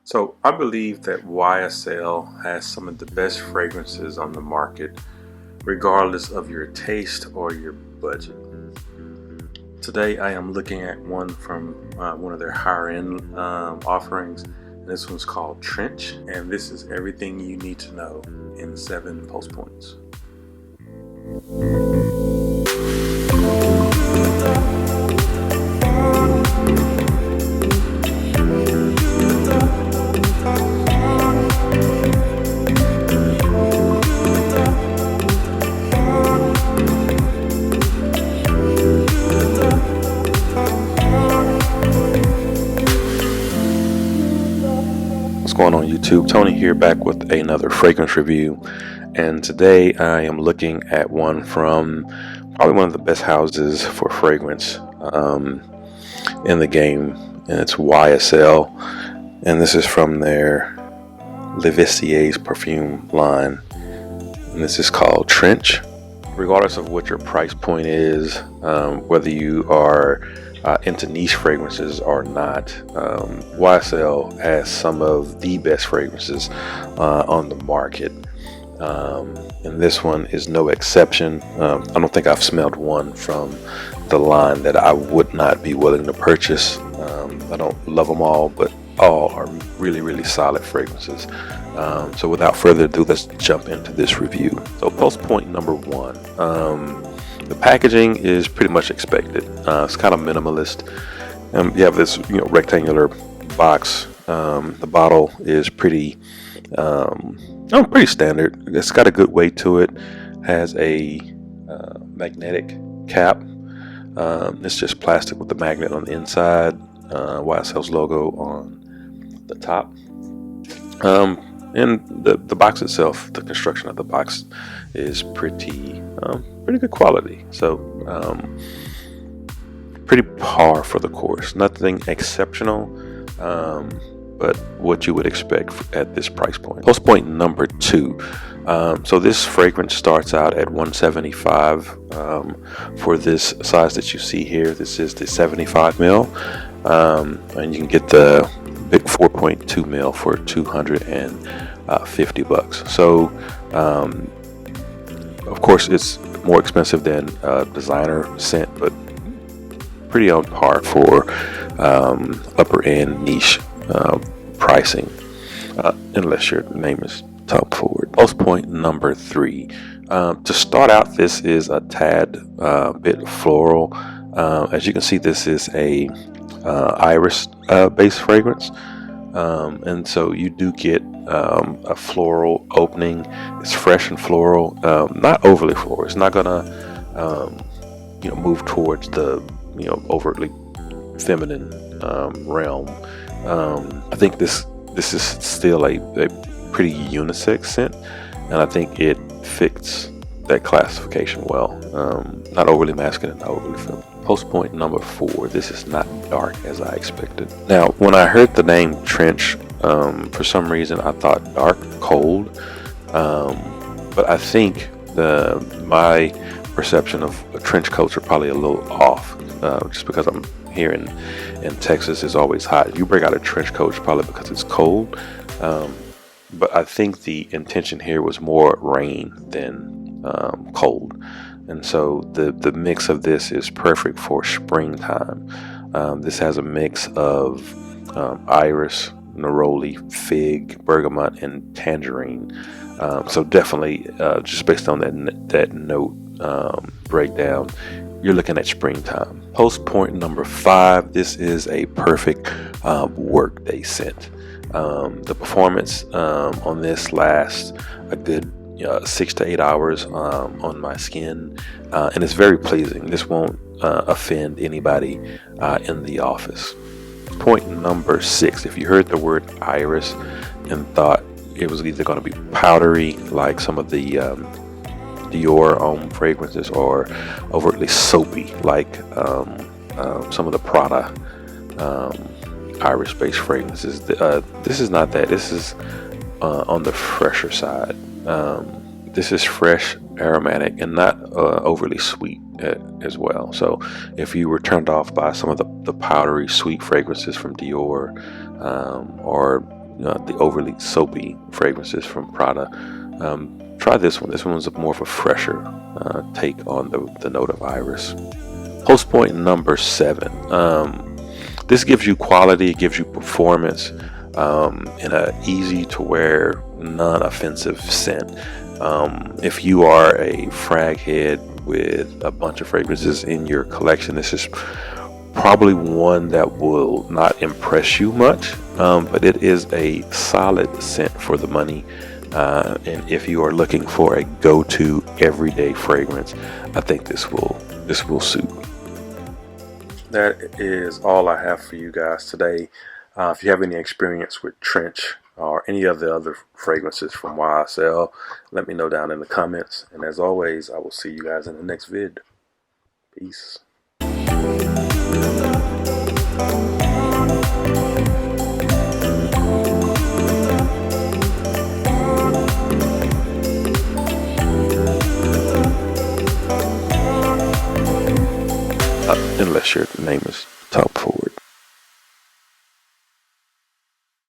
So I believe that YSL has some of the best fragrances on the market, regardless of your taste or your budget. Today I am looking at one from one of their higher end offerings. And this one's called Trench, and this is everything you need to know in 7 pulse points. What's going on YouTube? Tony here, back with another fragrance review, and today I am looking at one from probably one of the best houses for fragrance in the game, and it's YSL, and this is from their Vestiaire's perfume line, and this is called Trench. Regardless of what your price point is, whether you are into niche fragrances or not, YSL has some of the best fragrances on the market, and this one is no exception. I don't think I've smelled one from the line that I would not be willing to purchase. I don't love them all, but all are really solid fragrances. So without further ado, let's jump into this review. So pulse point number 1. The packaging is pretty much expected. It's kind of minimalist. You have this, rectangular box. The bottle is pretty standard. It's got a good weight to it. Has a magnetic cap. It's just plastic with the magnet on the inside. YSL's logo on the top. And the box itself, the construction of the box is pretty good quality. So pretty par for the course. Nothing exceptional, but what you would expect at this price point. Pulse point number 2. So this fragrance starts out at $175 for this size that you see here. This is the 75 ml, and you can get the big 4.2 ml for $250. So of course it's more expensive than designer scent, but pretty on par for upper end niche pricing, unless your name is Tom Ford. Pulse point number 3. To start out, this is a tad bit floral. As you can see, this is a iris based fragrance, and so you do get a floral opening. It's fresh and floral, not overly floral. It's not gonna move towards the overtly feminine realm. I think this is still a pretty unisex scent, and I think it fits that classification well. Not overly masculine, not overly feminine. Pulse point number 4. This is not dark as I expected. Now, when I heard the name Trench, for some reason I thought dark, cold, but I think my perception of trench coats are probably a little off, just because I'm here in Texas. It's always hot. You break out a trench coat, it's probably because it's cold, but I think the intention here was more rain than cold. And so the mix of this is perfect for springtime. This has a mix of iris, neroli, fig, bergamot, and tangerine. So definitely, just based on that note breakdown, you're looking at springtime. Pulse point number 5. This is a perfect workday scent. The performance on this lasts a good 6 to 8 hours on my skin, and it's very pleasing. This won't offend anybody in the office. Point number 6. If you heard the word iris and thought it was either going to be powdery like some of the Dior fragrances, or overtly soapy like some of the Prada iris based fragrances, this is not that. This is on the fresher side. This is fresh, aromatic, and not overly sweet as well. So if you were turned off by some of the powdery sweet fragrances from Dior, or the overly soapy fragrances from Prada, try this one. This one's more of a fresher take on the note of iris. Post point number 7. This gives you quality, it gives you performance in a easy to wear, non-offensive scent. If you are a frag head with a bunch of fragrances in your collection, this is probably one that will not impress you much, but it is a solid scent for the money. And if you are looking for a go-to everyday fragrance, I think this will suit. That is all I have for you guys today. If you have any experience with Trench or any of the other fragrances from YSL, let me know down in the comments. And as always, I will see you guys in the next vid. Peace. Unless your name is Top 4.